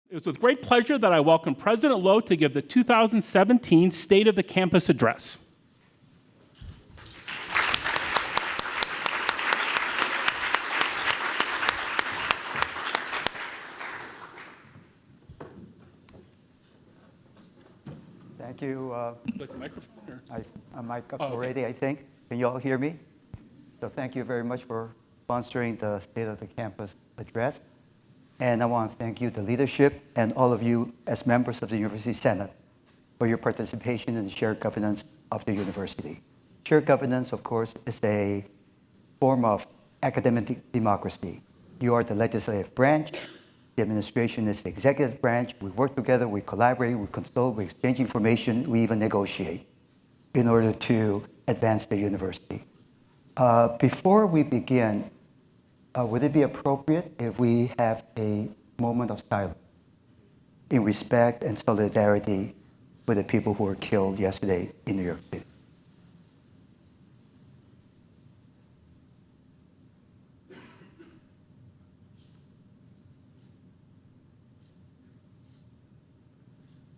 It was with great pleasure that I welcome President Loh to give the 2017 State of the Campus Address. Thank you. Like the microphone? Or? I'm mic up okay. already, I think. Can you all hear me? So thank you very much for sponsoring the State of the Campus Address. And I want to thank you, the leadership, and all of you as members of the University Senate for your participation in the shared governance of the university. Shared governance, of course, is a form of academic democracy. You are the legislative branch. The administration is the executive branch. We work together, we collaborate, we consult, we exchange information, we even negotiate in order to advance the university. Before we begin, would it be appropriate if we have a moment of silence in respect and solidarity with the people who were killed yesterday in New York City?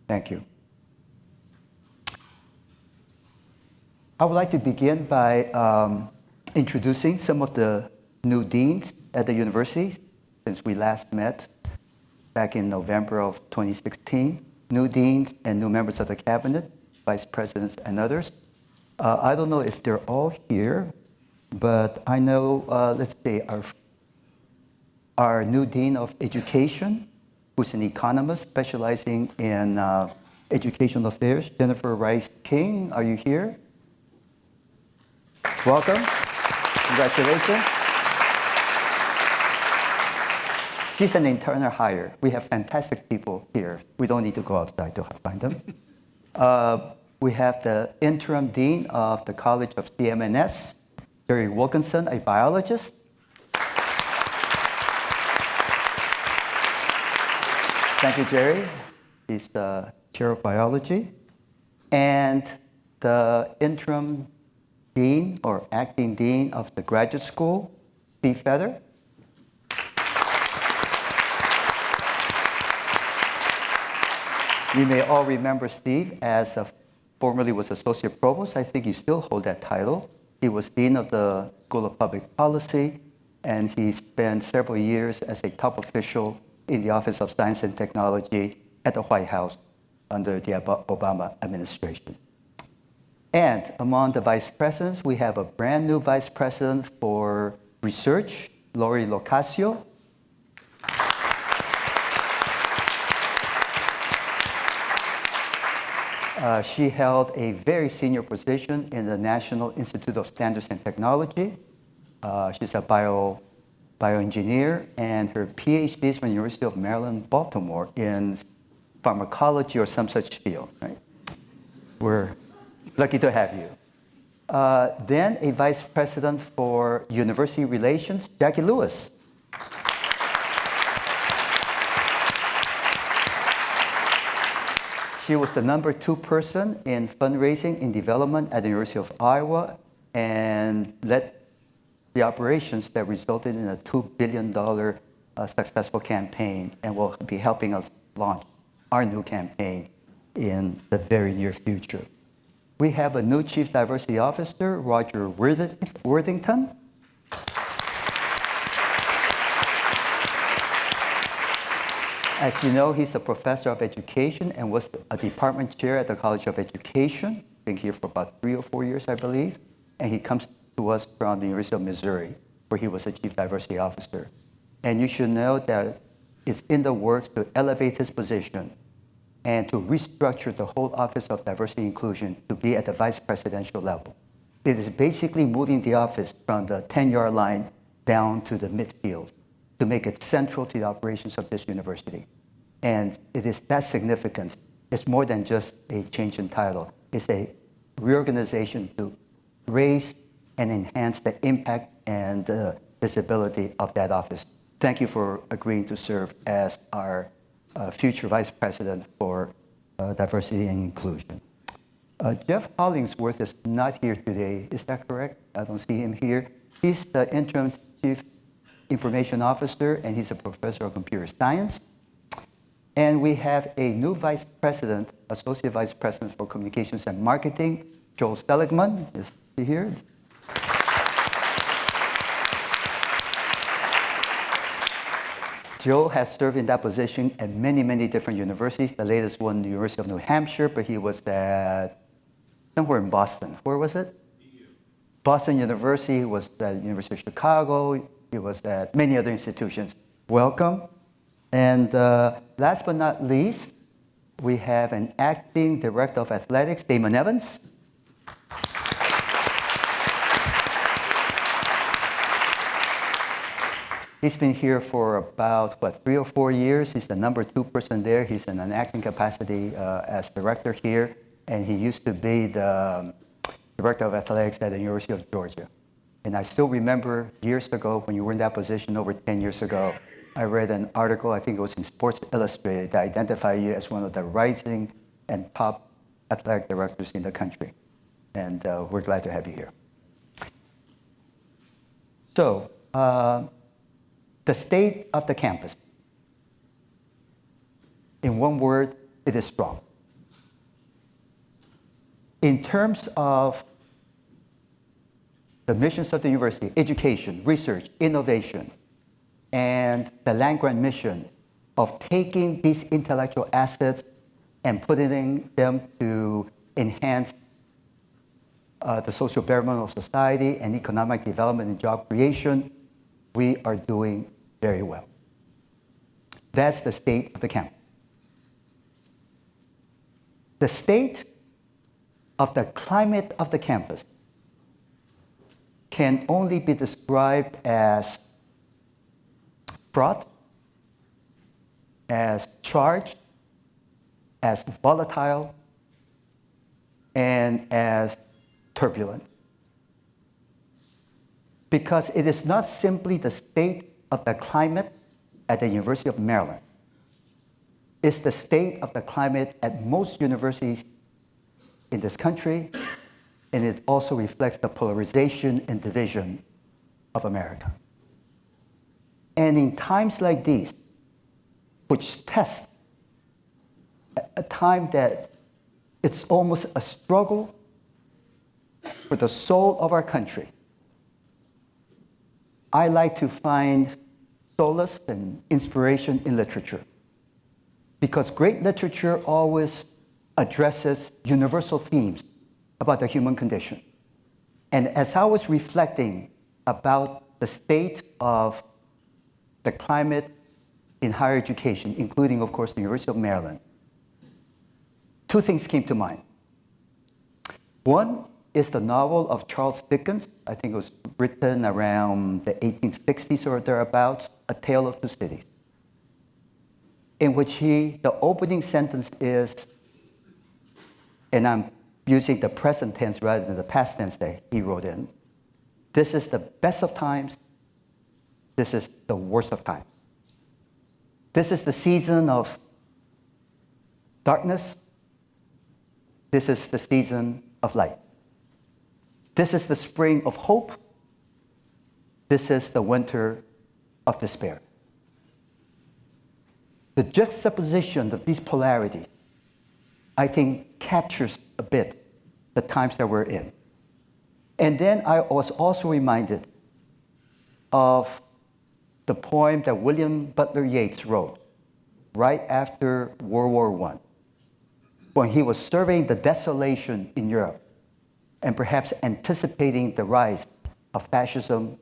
Thank you. I would like to begin by introducing some of the new deans at the university since we last met back in November of 2016. New deans and new members of the cabinet, vice presidents and others. I don't know if they're all here, but I know, let's say, our new dean of education, who's an economist specializing in educational affairs, Jennifer Rice King. Are you here? Welcome. Congratulations. She's an internal hire. We have fantastic people here. We don't need to go outside to find them. We have the interim dean of the College of CMNS, Jerry Wilkinson, a biologist. Thank you, Jerry. He's the chair of biology. And the interim dean or acting dean of the graduate school, Steve Feather. You may all remember Steve as formerly was associate provost. I think you still hold that title. He was dean of the School of Public Policy, and he spent several years as a top official in the Office of Science and Technology at the White House under the Obama administration. And among the vice presidents, we have a brand new vice president for research, Lori Locascio. She held a very senior position in the National Institute of Standards and Technology. She's a bioengineer, and her PhD is from the University of Maryland, Baltimore, in pharmacology or some such field. Right? We're lucky to have you. Then a vice president for university relations, Jackie Lewis. She was the number 2 person in fundraising in development at the University of Iowa and led the operations that resulted in a $2 billion successful campaign, and will be helping us launch our new campaign in the very near future. We have a new Chief Diversity Officer, Roger Worthington. As you know, he's a professor of education and was a department chair at the College of Education. Been here for about 3 or 4 years, I believe. And he comes to us from the University of Missouri, where he was a Chief Diversity Officer. And you should know that it's in the works to elevate his position and to restructure the whole Office of Diversity and Inclusion to be at the vice presidential level. It is basically moving the office from the 10-yard line down to the midfield to make it central to the operations of this university. And it is that significant. It's more than just a change in title. It's a reorganization to raise and enhance the impact and visibility of that office. Thank you for agreeing to serve as our future Vice President for Diversity and Inclusion. Jeff Hollingsworth is not here today. Is that correct? I don't see him here. He's the interim Chief Information Officer, and he's a professor of computer science. And we have a new vice president, associate vice president for communications and marketing, Joel Seligman. Is he here? Joe has served in that position at many, many different universities. The latest one, the University of New Hampshire, but he was at somewhere in Boston. Where was it? Boston University. He was at University of Chicago. He was at many other institutions. Welcome. And last but not least, we have an acting director of athletics, Damon Evans. He's been here for about, 3 or 4 years. He's the number 2 person there. He's in an acting capacity as director here. And he used to be the director of athletics at the University of Georgia. And I still remember years ago when you were in that position over 10 years ago, I read an article, I think it was in Sports Illustrated, that identified you as one of the rising and top athletic directors in the country. And we're glad to have you here. So, the state of the campus. In one word, it is strong. In terms of the missions of the university, education, research, innovation, and the land-grant mission of taking these intellectual assets and putting them to enhance the social betterment of society and economic development and job creation, we are doing very well. That's the state of the campus. The state of the climate of the campus can only be described as fraught, as charged, as volatile, and as turbulent. Because it is not simply the state of the climate at the University of Maryland. It's the state of the climate at most universities in this country, and it also reflects the polarization and division of America. And in times like these, which test a time that it's almost a struggle for the soul of our country, I like to find solace and inspiration in literature, because great literature always addresses universal themes about the human condition. And as I was reflecting about the state of the climate in higher education, including, of course, the University of Maryland, 2 things came to mind. One is the novel of Charles Dickens. I think it was written around the 1860s or thereabouts, A Tale of Two Cities, in which the opening sentence is, and I'm using the present tense rather than the past tense that he wrote in, this is the best of times, this is the worst of times. This is the season of darkness, this is the season of light. This is the spring of hope. This is the winter of despair. The juxtaposition of these polarities, I think, captures a bit the times that we're in. And then I was also reminded of the poem that William Butler Yeats wrote right after World War I, when he was surveying the desolation in Europe and perhaps anticipating the rise of fascism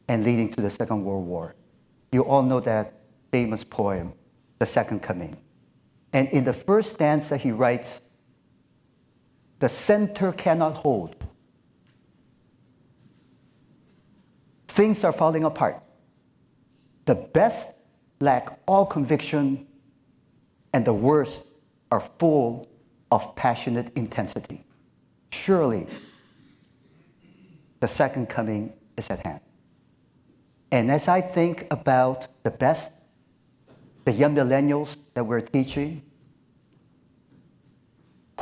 and leading to the Second World War. You all know that famous poem, The Second Coming. And in the first stanza, he writes, "The center cannot hold. Things are falling apart. The best lack all conviction, and the worst are full of passionate intensity. Surely, the second coming is at hand." And as I think about the best, the young millennials that we're teaching,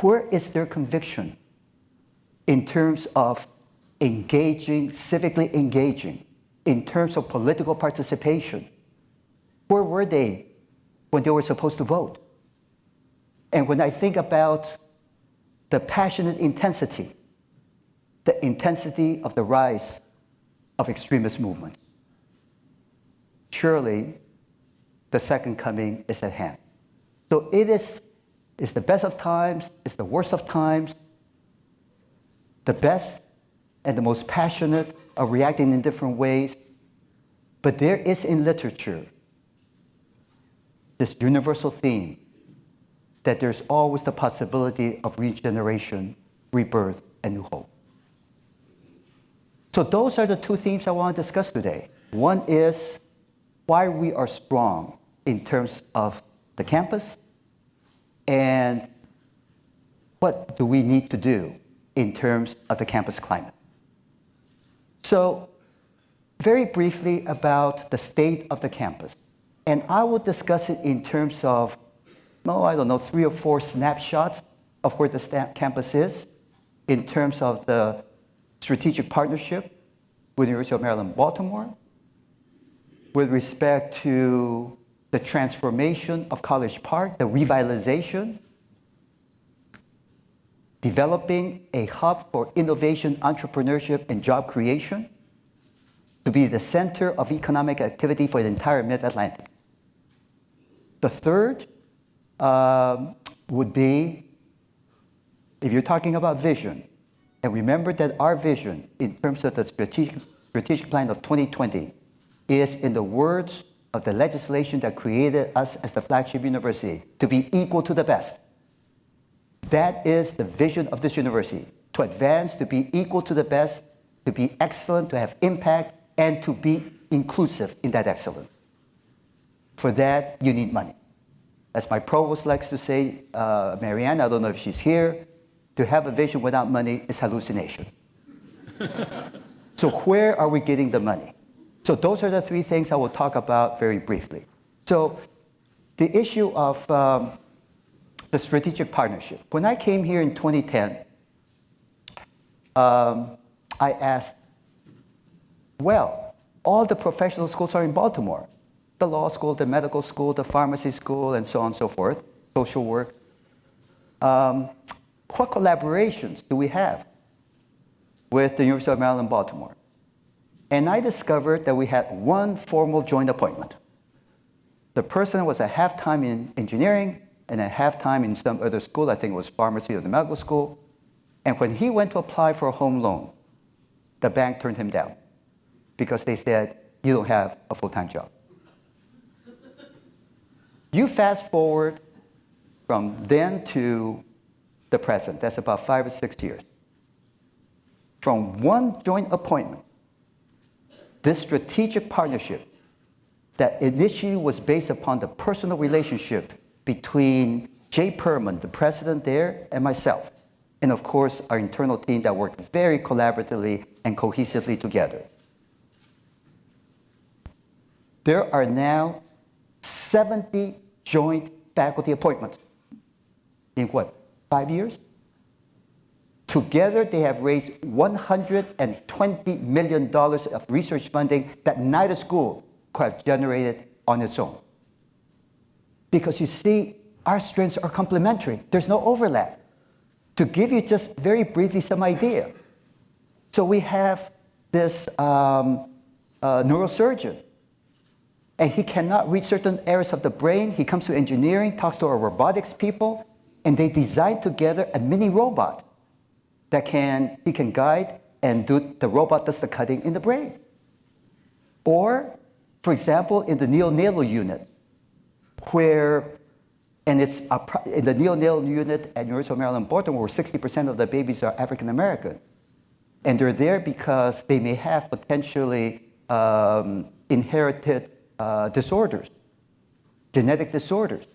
where is their conviction in terms of engaging, civically engaging, in terms of political participation? Where were they when they were supposed to vote. And when I think about the passionate intensity, the intensity of the rise of extremist movements, surely the second coming is at hand. So it's the best of times, it's the worst of times. The best and the most passionate are reacting in different ways. But there is in literature this universal theme that there's always the possibility of regeneration, rebirth, and new hope. So those are the two themes I want to discuss today. One is why we are strong in terms of the campus, and what do we need to do in terms of the campus climate. So very briefly about the state of the campus. And I will discuss it in terms of, 3 or 4 snapshots of where the campus is in terms of the strategic partnership with the University of Maryland, Baltimore, with respect to the transformation of College Park, the revitalization, developing a hub for innovation, entrepreneurship, and job creation to be the center of economic activity for the entire Mid-Atlantic. The third would be, if you're talking about vision, and remember that our vision in terms of the strategic plan of 2020 is in the words of the legislation that created us as the flagship university, to be equal to the best. That is the vision of this university, to advance, to be equal to the best, to be excellent, to have impact, and to be inclusive in that excellence. For that, you need money. As my provost likes to say, Marianne, I don't know if she's here, to have a vision without money is hallucination. So where are we getting the money? So those are the 3 things I will talk about very briefly. So the issue of the strategic partnership. When I came here in 2010, I asked, well, all the professional schools are in Baltimore. The law school, the medical school, the pharmacy school, and so on and so forth, social work. What collaborations do we have with the University of Maryland, Baltimore? And I discovered that we had one formal joint appointment. The person was at half-time in engineering and at half-time in some other school, I think it was pharmacy or the medical school. And when he went to apply for a home loan, the bank turned him down because they said, you don't have a full-time job. You fast forward from then to the present, that's about 5 or 6 years. From one joint appointment, this strategic partnership that initially was based upon the personal relationship between Jay Perman, the president there, and myself, and of course our internal team that worked very collaboratively and cohesively together. There are now 70 joint faculty appointments in what, 5 years? Together, they have raised $120 million of research funding that neither school could have generated on its own. Because you see, our strengths are complementary. There's no overlap. To give you just very briefly some idea. So we have this neurosurgeon, and he cannot reach certain areas of the brain. He comes to engineering, talks to our robotics people, and they design together a mini robot that he can guide and the robot does the cutting in the brain. Or, for example, in the neonatal unit, in the neonatal unit at University of Maryland, Baltimore, where 60% of the babies are African American. And they're there because they may have potentially inherited disorders, genetic disorders.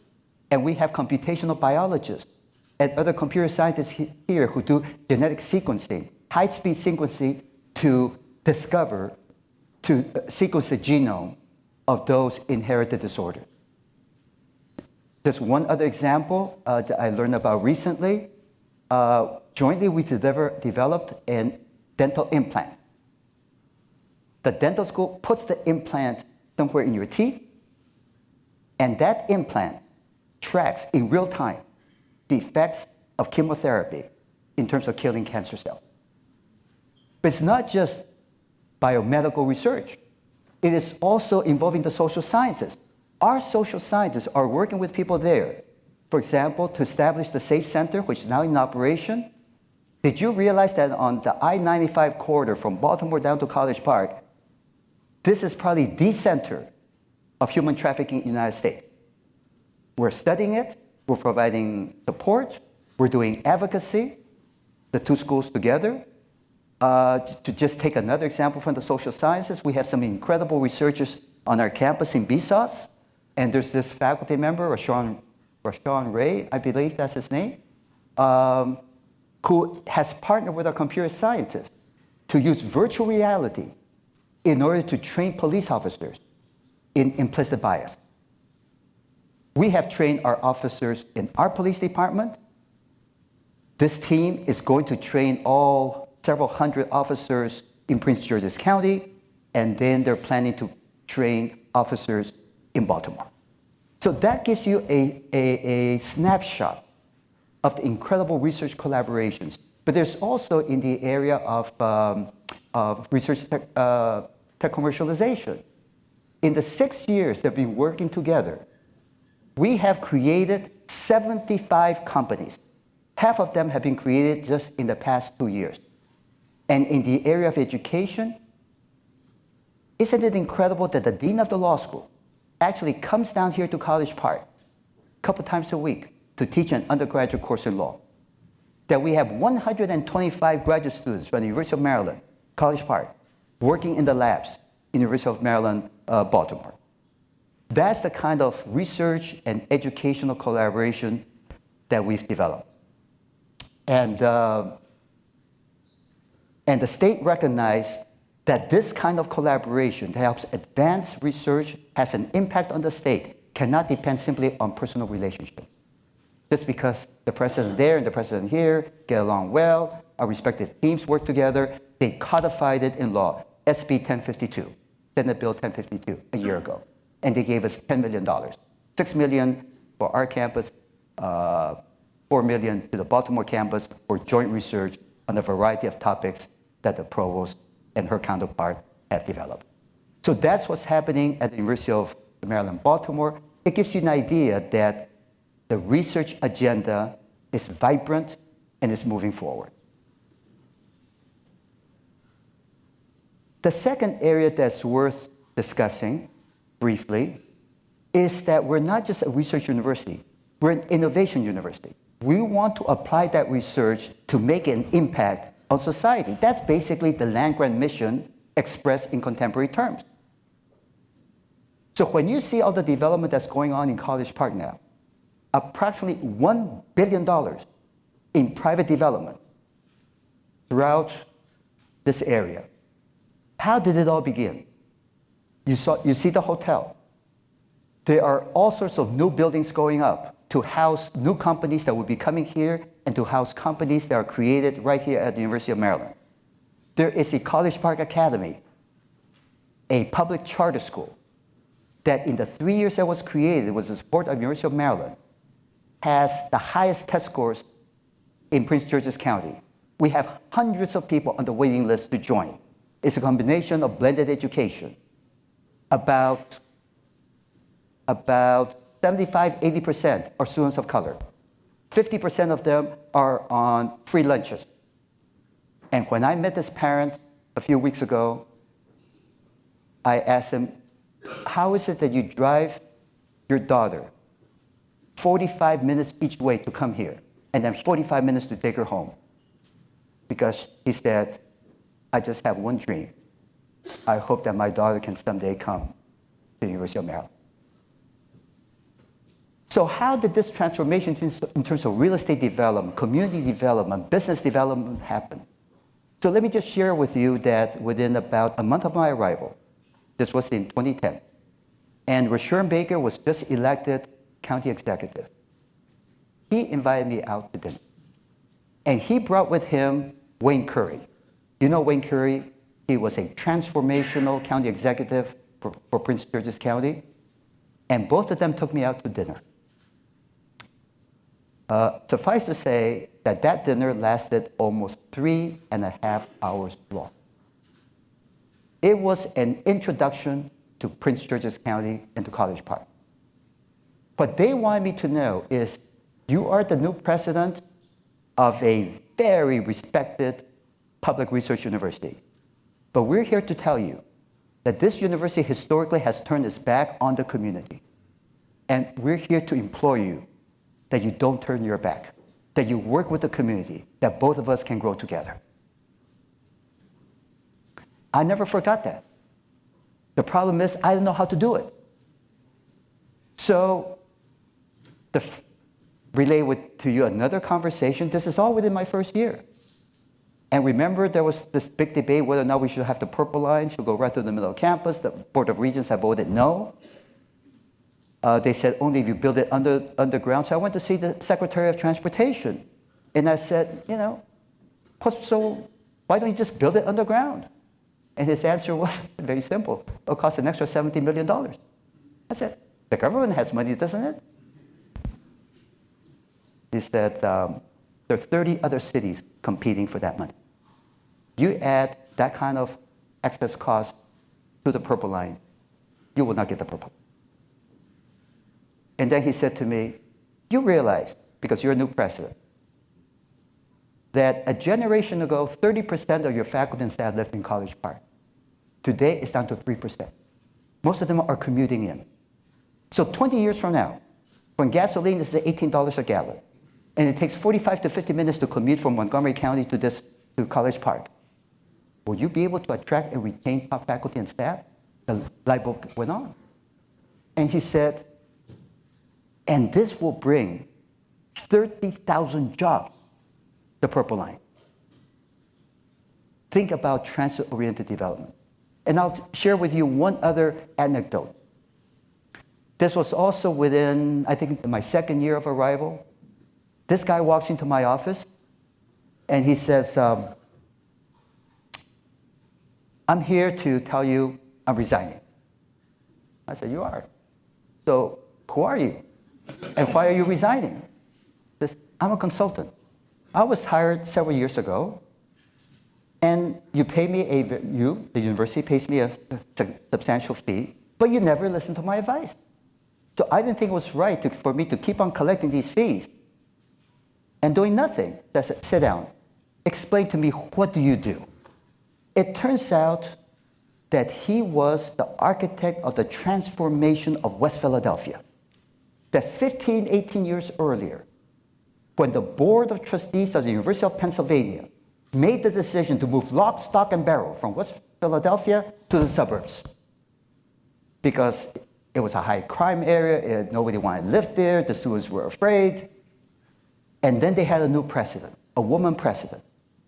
And we have computational biologists and other computer scientists here who do genetic sequencing, high-speed sequencing to sequence the genome of those inherited disorders. There's one other example that I learned about recently. Jointly, we developed a dental implant. The dental school puts the implant somewhere in your teeth, And that implant tracks in real time the effects of chemotherapy in terms of killing cancer cells. But it's not just biomedical research. It is also involving the social scientists. Our social scientists are working with people there. For example, to establish the SAFE Center, which is now in operation. Did you realize that on the I-95 corridor from Baltimore down to College Park, this is probably the center of human trafficking in the United States? We're studying it, we're providing support, we're doing advocacy, the two schools together. To just take another example from the social sciences, we have some incredible researchers on our campus in BSOS, and there's this faculty member, Rashawn Ray, I believe that's his name, who has partnered with our computer scientists to use virtual reality in order to train police officers in implicit bias. We have trained our officers in our police department. This team is going to train several hundred officers in Prince George's County, and then they're planning to train officers in Baltimore. So that gives you a snapshot of the incredible research collaborations. But there's also in the area of research tech commercialization. In the 6 years they've been working together, we have created 75 companies. Half of them have been created just in the past 2 years. And in the area of education, isn't it incredible that the dean of the law school actually comes down here to College Park a couple times a week to teach an undergraduate course in law? That we have 125 graduate students from the University of Maryland, College Park, working in the labs, University of Maryland, Baltimore. That's the kind of research and educational collaboration that we've developed. And the state recognized that this kind of collaboration that helps advance research, has an impact on the state, cannot depend simply on personal relationships. Just because the president there and the president here get along well, our respective teams work together, they codified it in law, SB 1052, Senate Bill 1052, a year ago. And they gave us $10 million. $6 million for our campus, $4 million to the Baltimore campus for joint research on a variety of topics that the provost and her counterpart have developed. So that's what's happening at the University of Maryland, Baltimore. It gives you an idea that the research agenda is vibrant and is moving forward. The second area that's worth discussing briefly is that we're not just a research university, we're an innovation university. We want to apply that research to make an impact on society. That's basically the land-grant mission expressed in contemporary terms. So when you see all the development that's going on in College Park now, approximately $1 billion in private development throughout this area. How did it all begin? You see the hotel. There are all sorts of new buildings going up to house new companies that will be coming here and to house companies that are created right here at the University of Maryland. There is a College Park Academy, a public charter school that in the 3 years that was created with the support of the University of Maryland has the highest test scores in Prince George's County. We have hundreds of people on the waiting list to join. It's a combination of blended education. About 75–80% are students of color. 50% of them are on free lunches. And when I met this parent a few weeks ago, I asked him, how is it that you drive your daughter 45 minutes each way to come here, and then 45 minutes to take her home? Because he said, I just have one dream. I hope that my daughter can someday come to the University of Maryland. So how did this transformation in terms of real estate development, community development, business development happen? So let me just share with you that within about a month of my arrival, this was in 2010, and Rashawn Baker was just elected county executive. He invited me out to dinner. And he brought with him Wayne Curry. You know Wayne Curry? He was a transformational county executive for Prince George's County. And both of them took me out to dinner. Suffice to say that that dinner lasted almost 3.5 hours long. It was an introduction to Prince George's County and to College Park. What they wanted me to know is, you are the new president of a very respected public research university. But we're here to tell you that this university historically has turned its back on the community. And we're here to implore you that you don't turn your back, that you work with the community, that both of us can grow together. I never forgot that. The problem is, I didn't know how to do it. So, relay to you another conversation. This is all within my first year. And remember, there was this big debate whether or not we should have the Purple Line, should go right through the middle of campus. The Board of Regents have voted no. They said only if you build it underground. So I went to see the Secretary of Transportation. And I said, so why don't you just build it underground? And his answer was very simple. It'll cost an extra $70 million. I said, the government has money, doesn't it? He said, there are 30 other cities competing for that money. You add that kind of excess cost to the Purple Line, you will not get the Purple. And then he said to me, you realize, because you're a new president, that a generation ago, 30% of your faculty and staff lived in College Park. Today, it's down to 3%. Most of them are commuting in. So 20 years from now, when gasoline is at $18 a gallon, and it takes 45 to 50 minutes to commute from Montgomery County to College Park, will you be able to attract and retain top faculty and staff? The light bulb went on. And he said, and this will bring 30,000 jobs, the Purple Line. Think about transit-oriented development. And I'll share with you one other anecdote. This was also within, I think, my second year of arrival. This guy walks into my office, and he says, I'm here to tell you I'm resigning. I said, you are? So who are you? And why are you resigning? He says, I'm a consultant. I was hired several years ago, and you pay me the university pays me a substantial fee, but you never listen to my advice. So I didn't think it was right for me to keep on collecting these fees and doing nothing. I said, sit down. Explain to me, what do you do? It turns out that he was the architect of the transformation of West Philadelphia. That 15, 18 years earlier, when the Board of Trustees of the University of Pennsylvania made the decision to move lock, stock, and barrel from West Philadelphia to the suburbs, because it was a high crime area, nobody wanted to live there, the students were afraid. And then they had a new president, a woman president.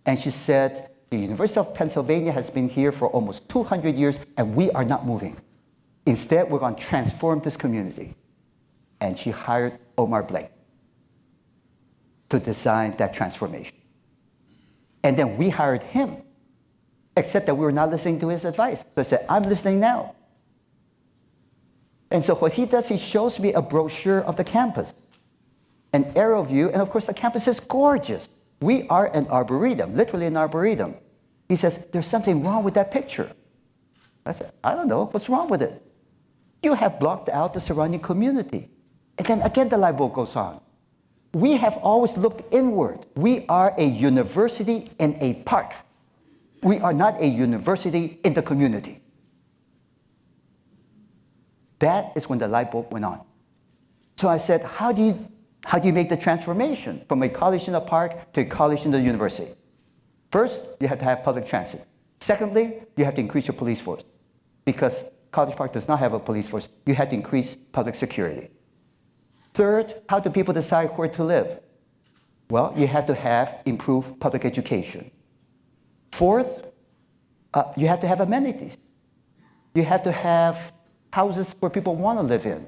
And she said, the University of Pennsylvania has been here for almost 200 years, and we are not moving. Instead, we're going to transform this community. And she hired Omar Blake to design that transformation. And then we hired him, except that we were not listening to his advice. So I said, I'm listening now. And so what he does, he shows me a brochure of the campus, an aerial view, and of course the campus is gorgeous. We are an arboretum, literally an arboretum. He says, there's something wrong with that picture. I said, I don't know, what's wrong with it? You have blocked out the surrounding community. And then again the light bulb goes on. We have always looked inward. We are a university in a park. We are not a university in the community. That is when the light bulb went on. So I said, how do you make the transformation from a college in a park to a college in the university? First, you have to have public transit. Secondly, you have to increase your police force. Because College Park does not have a police force, you have to increase public security. Third, how do people decide where to live? Well, you have to have improved public education. Fourth, you have to have amenities. You have to have houses where people want to live in.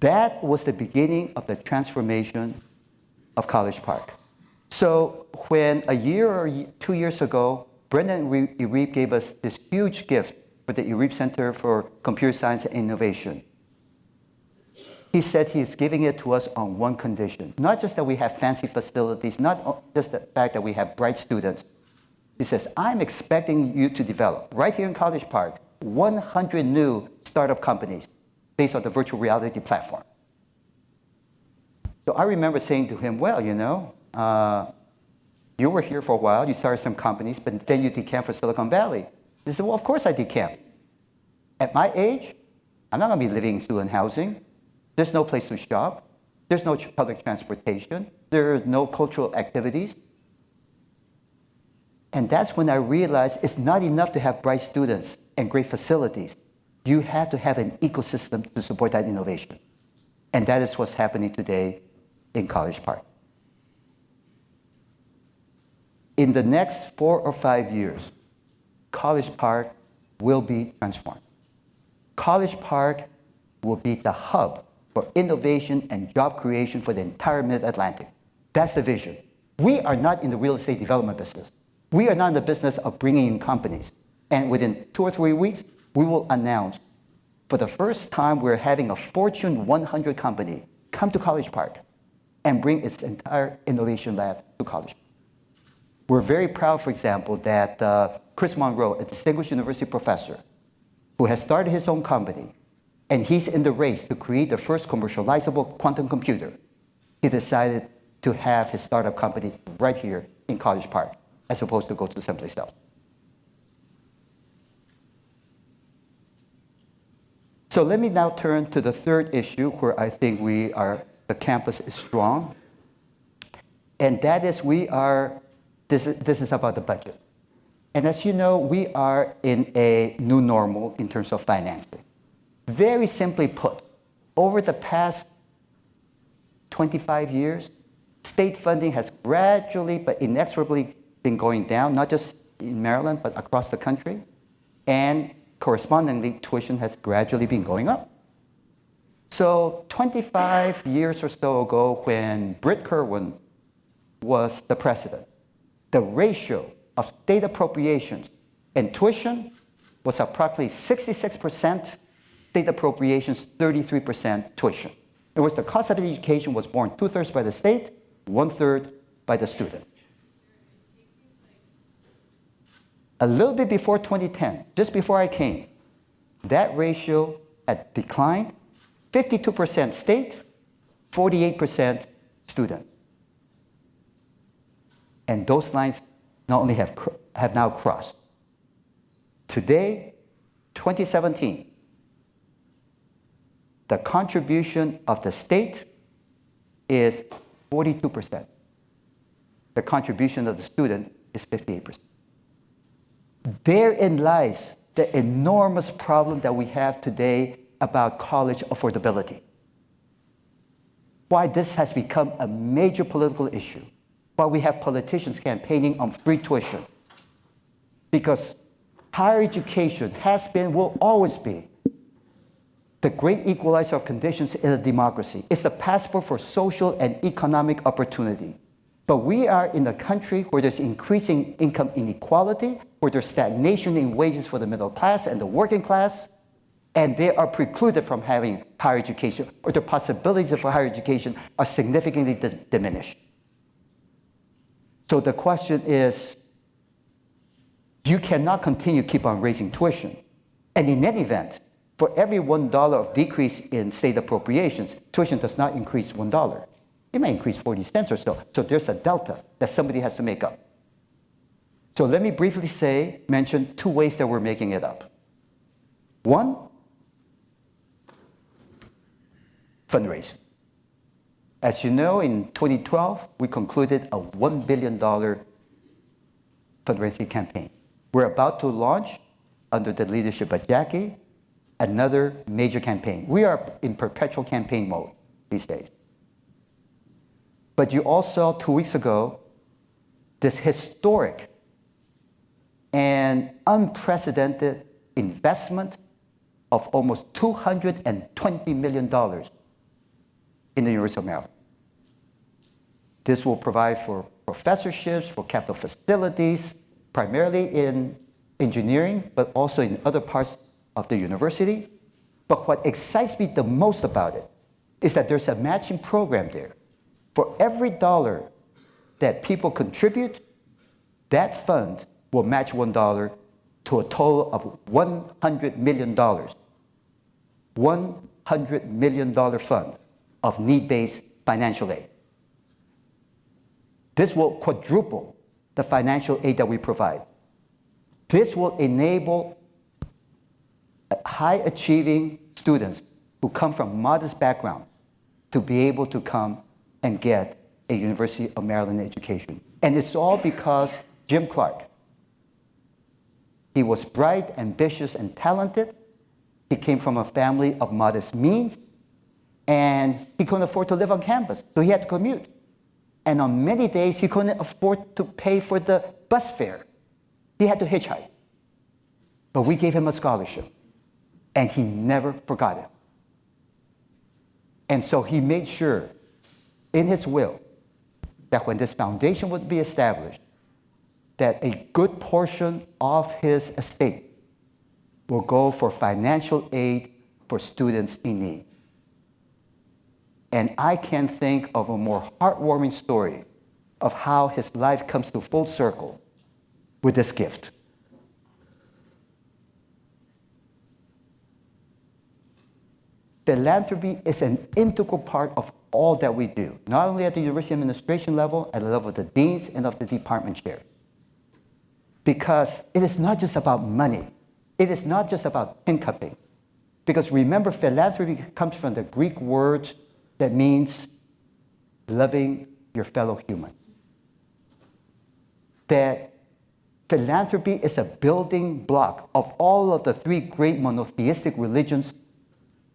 That was the beginning of the transformation of College Park. So when a year or 2 years ago, Brendan Iribe gave us this huge gift for the ERIP Center for Computer Science and Innovation. He said he is giving it to us on one condition, not just that we have fancy facilities, not just the fact that we have bright students. He says, I'm expecting you to develop, right here in College Park, 100 new startup companies based on the virtual reality platform. So I remember saying to him, well, you know, you were here for a while, you started some companies, but then you decamped for Silicon Valley. He said, well, of course I decamped. At my age, I'm not going to be living in student housing. There's no place to shop. There's no public transportation. There's no cultural activities. And that's when I realized it's not enough to have bright students and great facilities. You have to have an ecosystem to support that innovation. And that is what's happening today in College Park. In the next 4 or 5 years, College Park will be transformed. College Park will be the hub for innovation and job creation for the entire Mid-Atlantic. That's the vision. We are not in the real estate development business. We are not in the business of bringing in companies. And within 2 or 3 weeks, we will announce, for the first time, we're having a Fortune 100 company come to College Park and bring its entire innovation lab to College Park. We're very proud, for example, that Chris Monroe, a distinguished university professor, who has started his own company, and he's in the race to create the first commercializable quantum computer. He decided to have his startup company right here in College Park, as opposed to go to someplace else. So let me now turn to the third issue where I think the campus is strong. And that is this is about the budget. And as you know, we are in a new normal in terms of financing. Very simply put, over the past 25 years, state funding has gradually but inexorably been going down, not just in Maryland, but across the country. And correspondingly, tuition has gradually been going up. So 25 years or so ago, when Britt Kirwan was the president, the ratio of state appropriations and tuition was approximately 66% state appropriations, 33% tuition. In which the cost of education was borne 2/3 by the state, 1/3 by the student. A little bit before 2010, just before I came, that ratio had declined, 52% state, 48% student. And those lines not only have now crossed. Today, 2017, the contribution of the state is 42%. The contribution of the student is 58%. Therein lies the enormous problem that we have today about college affordability. Why this has become a major political issue. Why we have politicians campaigning on free tuition. Because higher education has been, will always be, the great equalizer of conditions in a democracy. It's the passport for social and economic opportunity. But we are in a country where there's increasing income inequality, where there's stagnation in wages for the middle class and the working class, and they are precluded from having higher education, or the possibilities for higher education are significantly diminished. So the question is, you cannot continue to keep on raising tuition. And in any event, for every $1 of decrease in state appropriations, tuition does not increase $1. It may increase 40 cents or so. So there's a delta that somebody has to make up. So let me briefly mention 2 ways that we're making it up. One, fundraising. As you know, in 2012, we concluded a $1 billion fundraising campaign. We're about to launch, under the leadership of Jackie, another major campaign. We are in perpetual campaign mode these days. But you all saw 2 weeks ago this historic and unprecedented investment of almost $220 million in the University of Maryland. This will provide for professorships, for capital facilities, primarily in engineering, but also in other parts of the university. But what excites me the most about it is that there's a matching program there. For every dollar that people contribute, that fund will match $1 to a total of $100 million. $100 million fund of need-based financial aid. This will quadruple the financial aid that we provide. This will enable high-achieving students who come from modest backgrounds to be able to come and get a University of Maryland education. And it's all because Jim Clark, he was bright, ambitious, and talented. He came from a family of modest means, and he couldn't afford to live on campus, so he had to commute. And on many days, he couldn't afford to pay for the bus fare. He had to hitchhike. But we gave him a scholarship, and he never forgot it. And so he made sure in his will that when this foundation would be established, that a good portion of his estate will go for financial aid for students in need. And I can't think of a more heartwarming story of how his life comes to full circle with this gift. Philanthropy is an integral part of all that we do, not only at the university administration level, at the level of the deans and of the department chairs. Because it is not just about money. It is not just about hincuping. Because remember, philanthropy comes from the Greek word that means loving your fellow human. That philanthropy is a building block of all of the three great monotheistic religions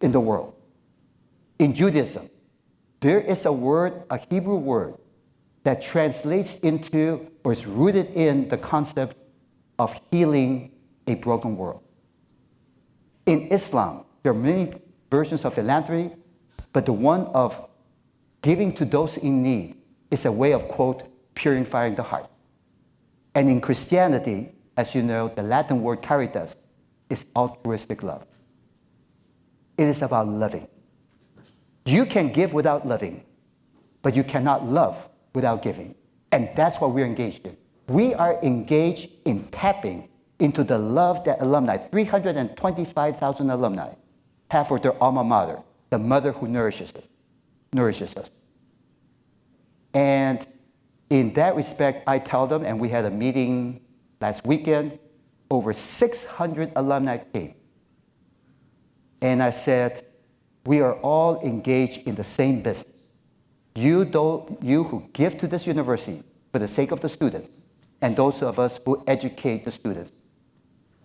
in the world. In Judaism, there is a word, a Hebrew word, that translates into or is rooted in the concept of healing a broken world. In Islam, there are many versions of philanthropy, but the one of giving to those in need is a way of, quote, purifying the heart. And in Christianity, as you know, the Latin word caritas is altruistic love. It is about loving. You can give without loving, but you cannot love without giving. And that's what we're engaged in. We are engaged in tapping into the love that alumni, 325,000 alumni, have for their alma mater, the mother who nourishes us. And in that respect, I tell them, and we had a meeting last weekend, over 600 alumni came. And I said, we are all engaged in the same business. You who give to this university for the sake of the students, and those of us who educate the students.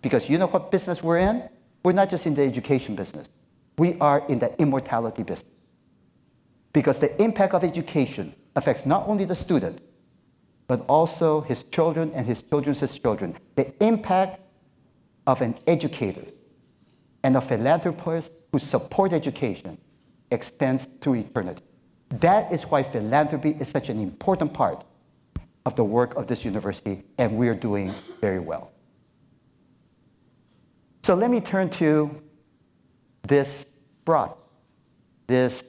Because you know what business we're in? We're not just in the education business. We are in the immortality business. Because the impact of education affects not only the student, but also his children and his children's children. The impact of an educator and a philanthropist who support education extends to eternity. That is why philanthropy is such an important part of the work of this university, and we are doing very well. So let me turn to this fraught, this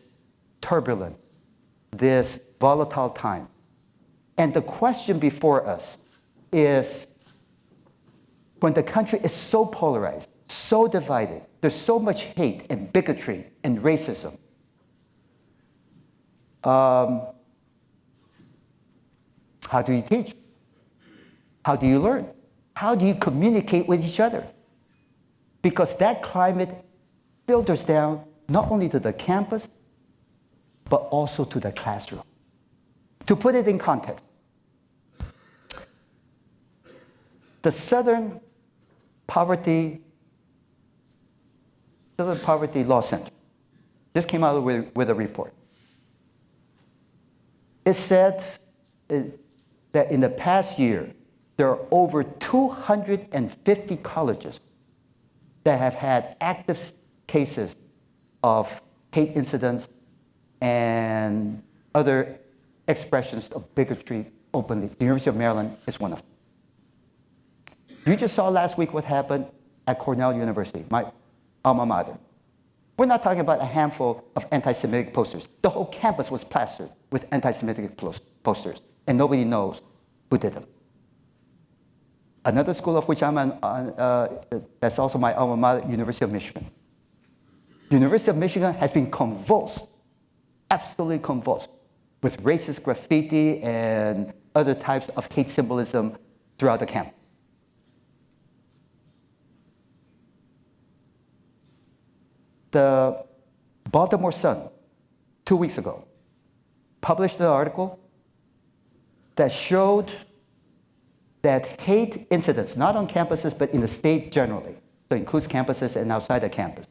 turbulent, this volatile time. And the question before us is, when the country is so polarized, so divided, there's so much hate and bigotry and racism, how do you teach? How do you learn? How do you communicate with each other? Because that climate filters down not only to the campus, but also to the classroom. To put it in context, the Southern Poverty Law Center just came out with a report. It said that in the past year, there are over 250 colleges that have had active cases of hate incidents and other expressions of bigotry openly. The University of Maryland is one of them. You just saw last week what happened at Cornell University, my alma mater. We're not talking about a handful of anti-Semitic posters. The whole campus was plastered with anti-Semitic posters, and nobody knows who did them. Another school of which I'm that's also my alma mater, University of Michigan. University of Michigan has been convulsed, absolutely convulsed, with racist graffiti and other types of hate symbolism throughout the campus. The Baltimore Sun, 2 weeks ago, published an article that showed that hate incidents, not on campuses, but in the state generally, so it includes campuses and outside the campus,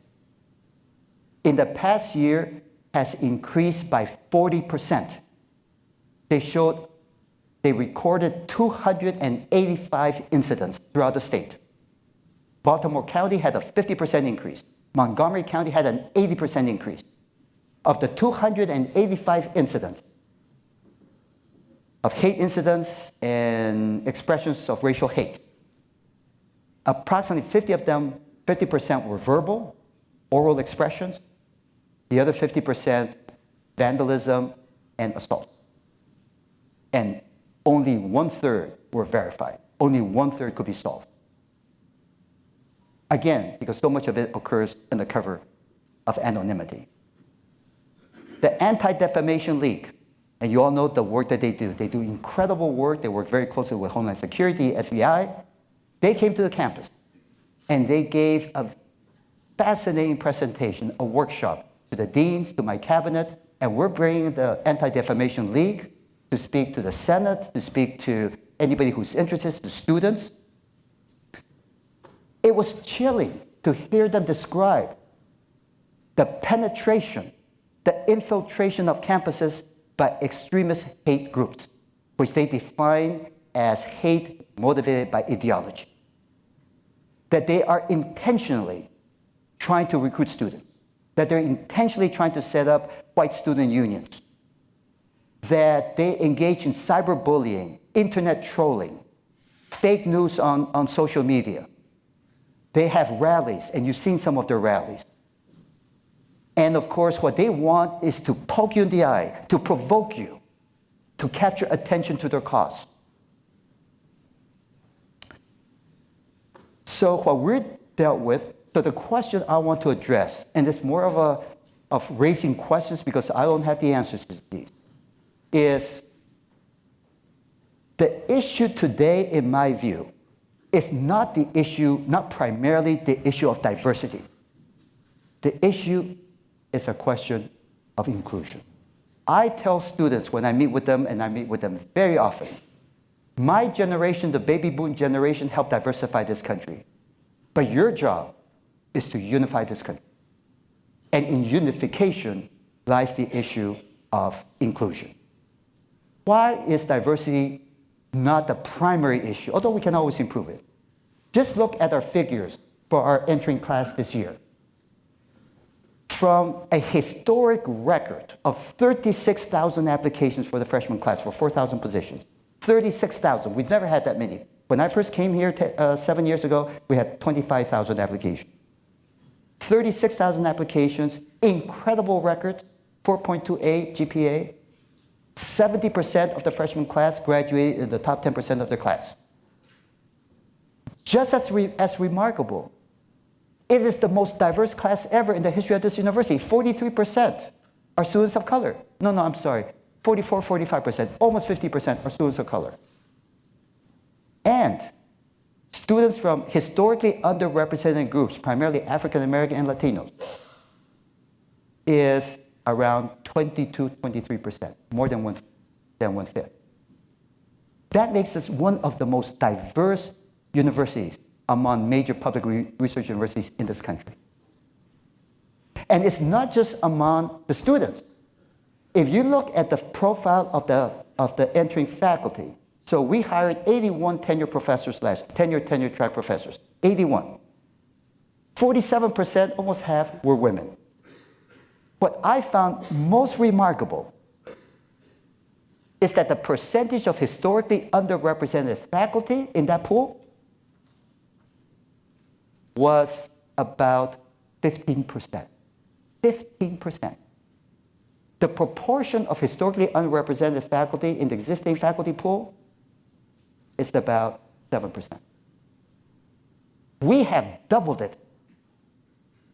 in the past year has increased by 40%. They recorded 285 incidents throughout the state. Baltimore County had a 50% increase. Montgomery County had an 80% increase. Of the 285 incidents of hate incidents and expressions of racial hate, approximately 50% were verbal, oral expressions. The other 50% vandalism and assault. And only 1/3 were verified. Only 1/3 could be solved. Again, because so much of it occurs in the cover of anonymity. The Anti-Defamation League, and you all know the work that they do. They do incredible work. They work very closely with Homeland Security, FBI. They came to the campus, and they gave a fascinating presentation, a workshop to the deans, to my cabinet, and we're bringing the Anti-Defamation League to speak to the Senate, to speak to anybody who's interested, to students. It was chilling to hear them describe the penetration, the infiltration of campuses by extremist hate groups, which they define as hate motivated by ideology. That they are intentionally trying to recruit students, that they're intentionally trying to set up white student unions, that they engage in cyberbullying, internet trolling, fake news on social media. They have rallies, and you've seen some of their rallies. And of course, what they want is to poke you in the eye, to provoke you, to capture attention to their cause. So what we're dealt with, so the question I want to address, and it's more of raising questions because I don't have the answers to these, is the issue today, in my view, is not the issue, not primarily the issue of diversity. The issue is a question of inclusion. I tell students when I meet with them, and I meet with them very often, my generation, the baby boom generation, helped diversify this country. But your job is to unify this country. And in unification lies the issue of inclusion. Why is diversity not the primary issue, although we can always improve it? Just look at our figures for our entering class this year. From a historic record of 36,000 applications for the freshman class for 4,000 positions. 36,000, we've never had that many. When I first came here 7 years ago, we had 25,000 applications. 36,000 applications, incredible record, 4.28 GPA. 70% of the freshman class graduated in the top 10% of their class. Just as remarkable, it is the most diverse class ever in the history of this university. 43% are students of color. No, I'm sorry. 44, 45%, almost 50% are students of color. And students from historically underrepresented groups, primarily African American and Latinos, is around 22, 23%, more than one-fifth. That makes us one of the most diverse universities among major public research universities in this country. And it's not just among the students. If you look at the profile of the entering faculty, so we hired 81 tenured track professors, 81. 47%, almost half, were women. What I found most remarkable is that the percentage of historically underrepresented faculty in that pool was about 15%. 15%. The proportion of historically unrepresented faculty in the existing faculty pool is about 7%. We have doubled it,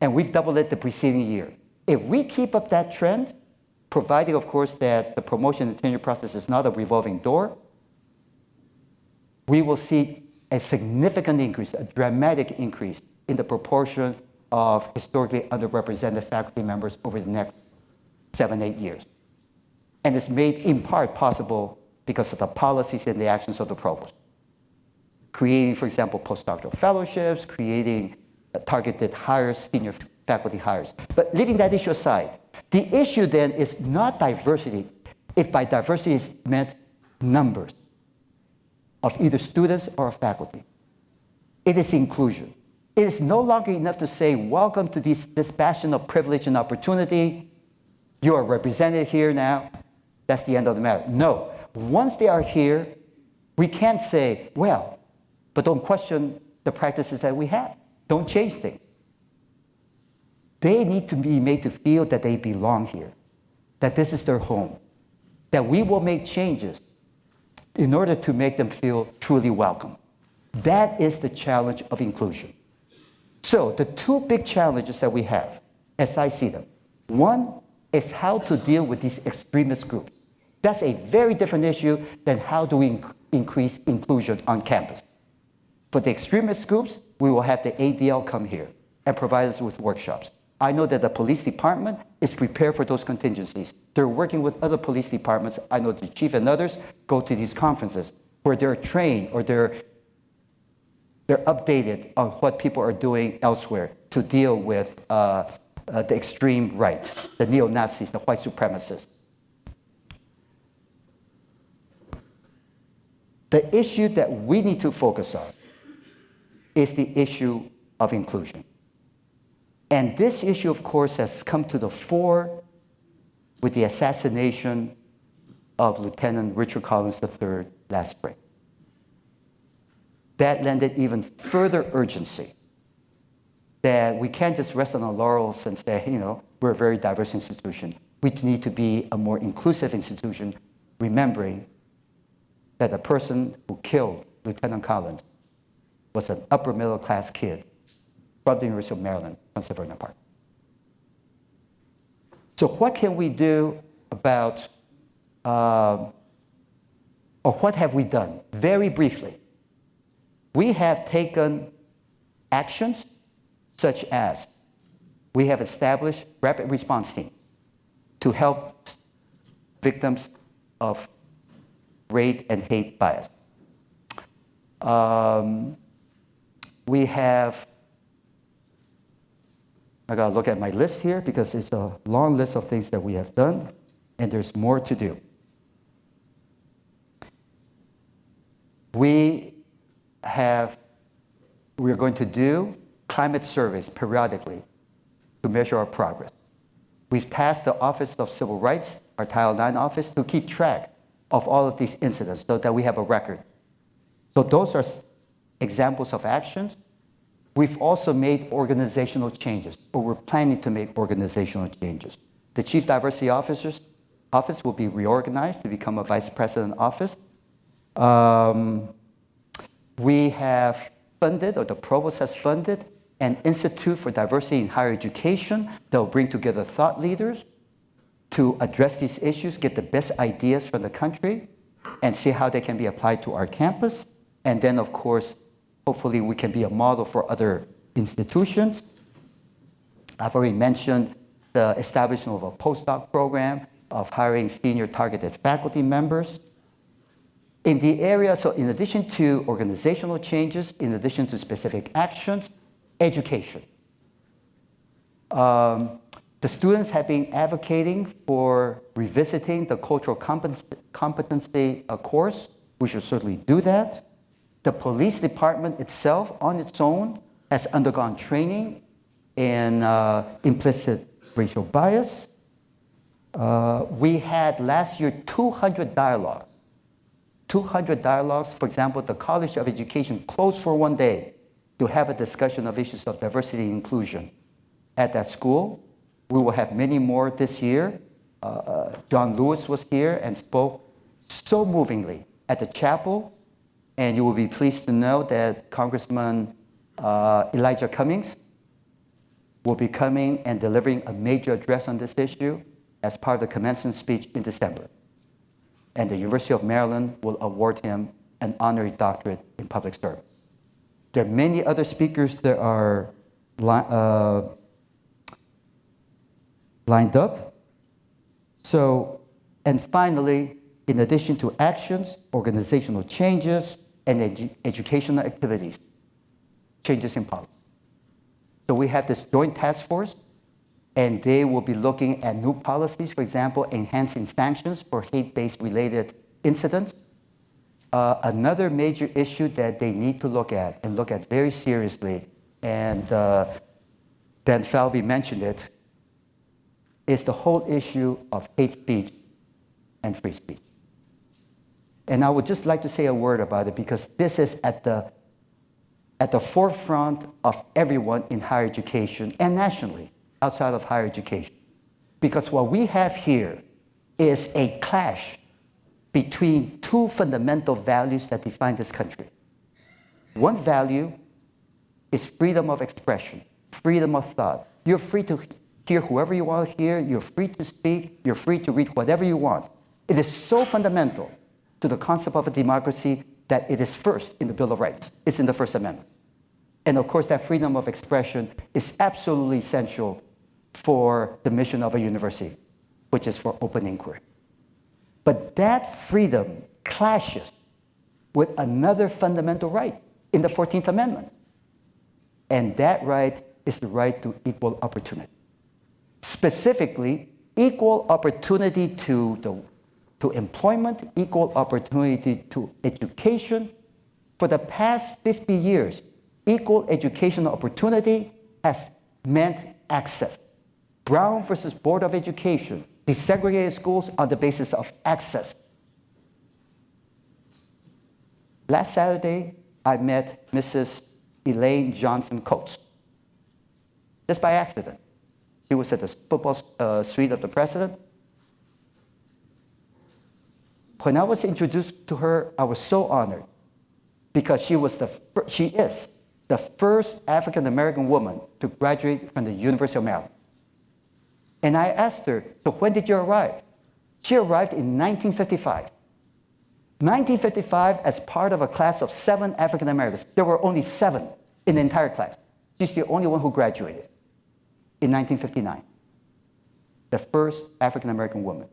and we've doubled it the preceding year. If we keep up that trend, providing, of course, that the promotion and tenure process is not a revolving door, we will see a significant increase, a dramatic increase in the proportion of historically underrepresented faculty members over the next 7-8 years. And it's made in part possible because of the policies and the actions of the provost. Creating, for example, postdoctoral fellowships, creating targeted hires, senior faculty hires. But leaving that issue aside, the issue then is not diversity, if by diversity is meant numbers of either students or faculty. It is inclusion. It is no longer enough to say, welcome to this bastion of privilege and opportunity. You are represented here now. That's the end of the matter. No. Once they are here, we can't say, well, but don't question the practices that we have. Don't change things. They need to be made to feel that they belong here, that this is their home, that we will make changes in order to make them feel truly welcome. That is the challenge of inclusion. So the two big challenges that we have, as I see them, one is how to deal with these extremist groups. That's a very different issue than how do we increase inclusion on campus. For the extremist groups, we will have the ADL come here and provide us with workshops. I know that the police department is prepared for those contingencies. They're working with other police departments. I know the chief and others go to these conferences where they're trained or they're updated on what people are doing elsewhere to deal with the extreme right, the neo-Nazis, the white supremacists. The issue that we need to focus on is the issue of inclusion. And this issue, of course, has come to the fore with the assassination of Lieutenant Richard Collins III last spring. That lended even further urgency that we can't just rest on our laurels and say, we're a very diverse institution. We need to be a more inclusive institution, remembering that the person who killed Lieutenant Collins was an upper middle class kid from the University of Maryland on Severna Park. So what can we do about, or what have we done? Very briefly, we have taken actions such as we have established rapid response teams to help victims of race and hate bias. We have, I gotta look at my list here because it's a long list of things that we have done, and there's more to do. We are going to do climate surveys periodically to measure our progress. We've tasked the Office of Civil Rights, our Title IX office, to keep track of all of these incidents so that we have a record. So those are examples of actions. We've also made organizational changes, or we're planning to make organizational changes. The Chief Diversity Office will be reorganized to become a Vice President office. We have funded, or the Provost has funded, an Institute for Diversity in Higher Education that will bring together thought leaders to address these issues, get the best ideas from the country, and see how they can be applied to our campus. And then, of course, hopefully we can be a model for other institutions. I've already mentioned the establishment of a postdoc program of hiring senior targeted faculty members. In the area, so in addition to organizational changes, in addition to specific actions, education. The students have been advocating for revisiting the cultural competency course. We should certainly do that. The police department itself, on its own, has undergone training in implicit racial bias. We had last year 200 dialogues. 200 dialogues. For example, the College of Education closed for one day to have a discussion of issues of diversity and inclusion at that school. We will have many more this year. John Lewis was here and spoke so movingly at the chapel, and you will be pleased to know that Congressman Elijah Cummings will be coming and delivering a major address on this issue as part of the commencement speech in December. And the University of Maryland will award him an honorary doctorate in public service. There are many other speakers that are lined up. So, and finally, in addition to actions, organizational changes, and educational activities, changes in policy. So we have this joint task force, and they will be looking at new policies, for example, enhancing sanctions for hate-based related incidents. Another major issue that they need to look at, and look at very seriously, and Dan Falvey mentioned it, is the whole issue of hate speech and free speech. And I would just like to say a word about it because this is at the forefront of everyone in higher education and nationally outside of higher education. Because what we have here is a clash between two fundamental values that define this country. One value is freedom of expression, freedom of thought. You're free to hear whoever you want to hear, you're free to speak, you're free to read whatever you want. It is so fundamental to the concept of a democracy that it is first in the Bill of Rights. It's in the First Amendment. And of course, that freedom of expression is absolutely essential for the mission of a university, which is for open inquiry. But that freedom clashes with another fundamental right in the 14th Amendment. And that right is the right to equal opportunity. Specifically, equal opportunity to employment, equal opportunity to education. For the past 50 years, equal educational opportunity has meant access. Brown versus Board of Education desegregated schools on the basis of access. Last Saturday, I met Mrs. Elaine Johnson Coates, just by accident. She was at the football suite of the president. When I was introduced to her, I was so honored because she is the first African-American woman to graduate from the University of Maryland. And I asked her, so when did you arrive? She arrived in 1955. 1955 as part of a class of 7 African-Americans. There were only 7 in the entire class. She's the only one who graduated in 1959. The first African-American woman.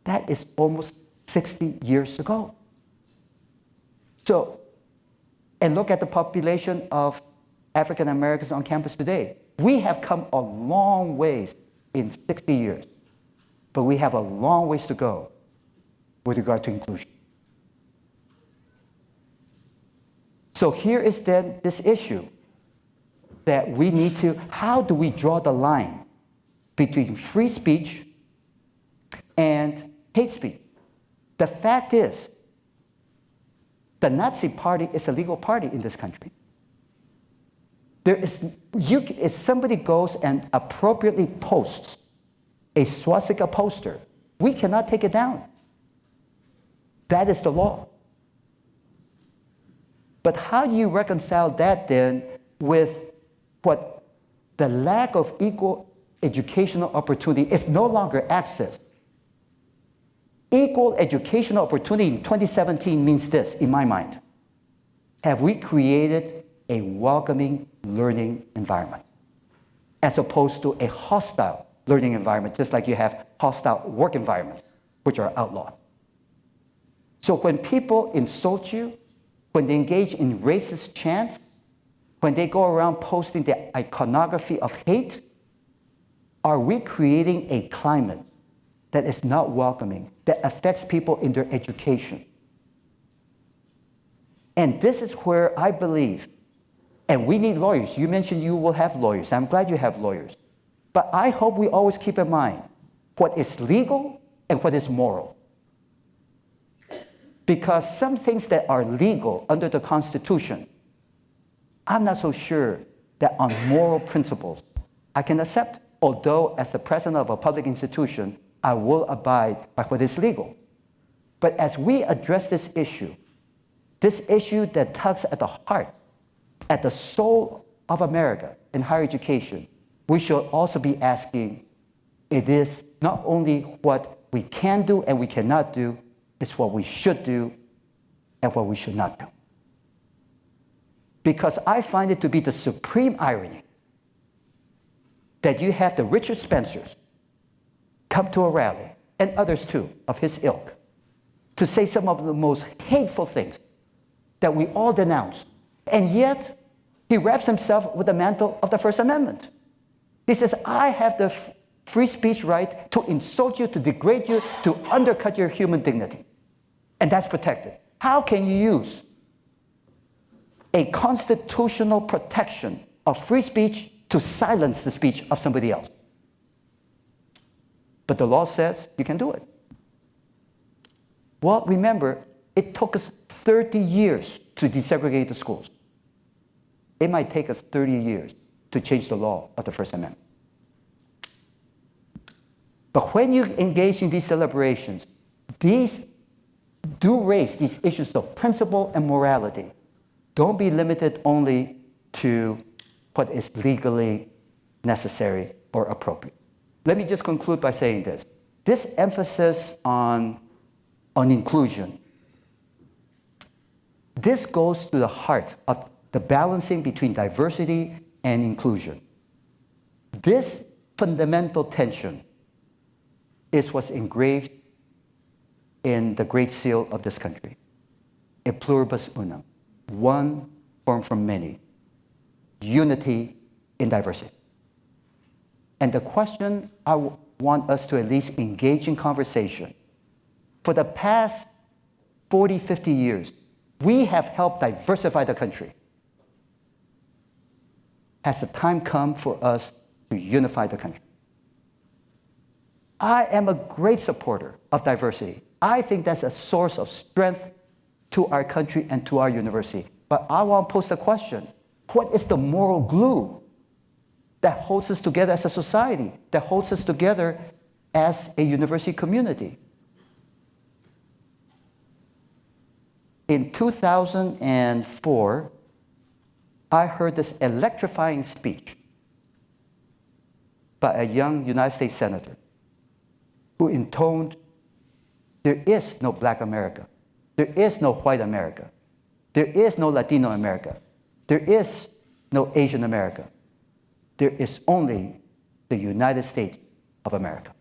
That is almost 60 years ago. So, and look at the population of African Americans on campus today. We have come a long ways in 60 years, but we have a long ways to go with regard to inclusion. So here is then this issue that we need to, how do we draw the line between free speech and hate speech? The fact is, the Nazi Party is a legal party in this country. If somebody goes and appropriately posts a swastika poster, we cannot take it down. That is the law. But how do you reconcile that then with what the lack of equal educational opportunity is no longer access? Equal educational opportunity in 2017 means this, in my mind. Have we created a welcoming learning environment as opposed to a hostile learning environment, just like you have hostile work environments, which are outlawed? So when people insult you, when they engage in racist chants, when they go around posting the iconography of hate, are we creating a climate that is not welcoming, that affects people in their education? And this is where I believe, and we need lawyers. You mentioned you will have lawyers. I'm glad you have lawyers. But I hope we always keep in mind what is legal and what is moral. Because some things that are legal under the Constitution I'm not so sure that on moral principles I can accept, although as the president of a public institution, I will abide by what is legal. But as we address this issue that tugs at the heart, at the soul of America in higher education, we should also be asking, it is not only what we can do and we cannot do, it's what we should do and what we should not do. Because I find it to be the supreme irony that you have the Richard Spencers come to a rally, and others too, of his ilk, to say some of the most hateful things that we all denounce. And yet, he wraps himself with the mantle of the First Amendment. He says, I have the free speech right to insult you, to degrade you, to undercut your human dignity. And that's protected. How can you use a constitutional protection of free speech to silence the speech of somebody else? But the law says you can do it. Well, remember, it took us 30 years to desegregate the schools. It might take us 30 years to change the law of the First Amendment. But when you engage in these celebrations, these do raise these issues of principle and morality. Don't be limited only to what is legally necessary or appropriate. Let me just conclude by saying this. This emphasis on inclusion, this goes to the heart of the balancing between diversity and inclusion. This fundamental tension is what's engraved in the Great Seal of this country. E pluribus unum, one formed from many, unity in diversity. And the question I want us to at least engage in conversation, for the past 40, 50 years, we have helped diversify the country. Has the time come for us to unify the country? I am a great supporter of diversity. I think that's a source of strength to our country and to our university. But I want to pose the question, what is the moral glue that holds us together as a society, that holds us together as a university community? In 2004, I heard this electrifying speech by a young United States senator who intoned, there is no Black America. There is no white America. There is no Latino America. There is no Asian America. There is only the United States of America,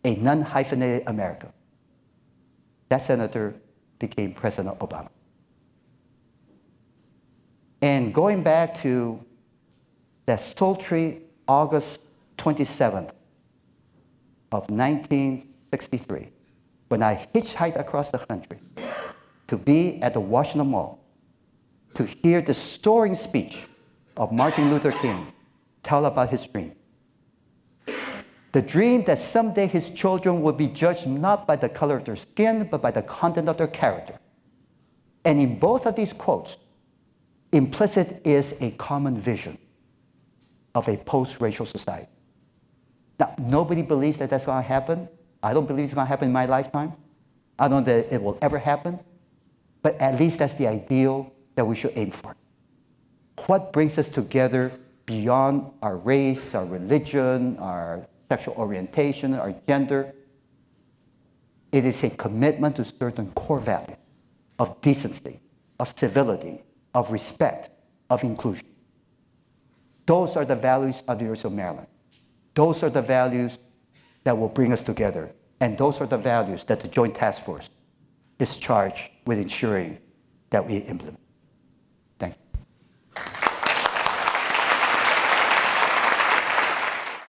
a non-hyphenated America. That senator became President Obama. And going back to that sultry August 27th of 1963, when I hitchhiked across the country to be at the Washington Mall to hear the soaring speech of Martin Luther King tell about his dream. The dream that someday his children would be judged not by the color of their skin, but by the content of their character. And in both of these quotes, implicit is a common vision of a post-racial society. Now, nobody believes that that's going to happen. I don't believe it's going to happen in my lifetime. I don't know that it will ever happen. But at least that's the ideal that we should aim for. What brings us together beyond our race, our religion, our sexual orientation, our gender? It is a commitment to certain core values of decency, of civility, of respect, of inclusion. Those are the values of the University of Maryland. Those are the values that will bring us together. And those are the values that the Joint Task Force is charged with ensuring that we implement.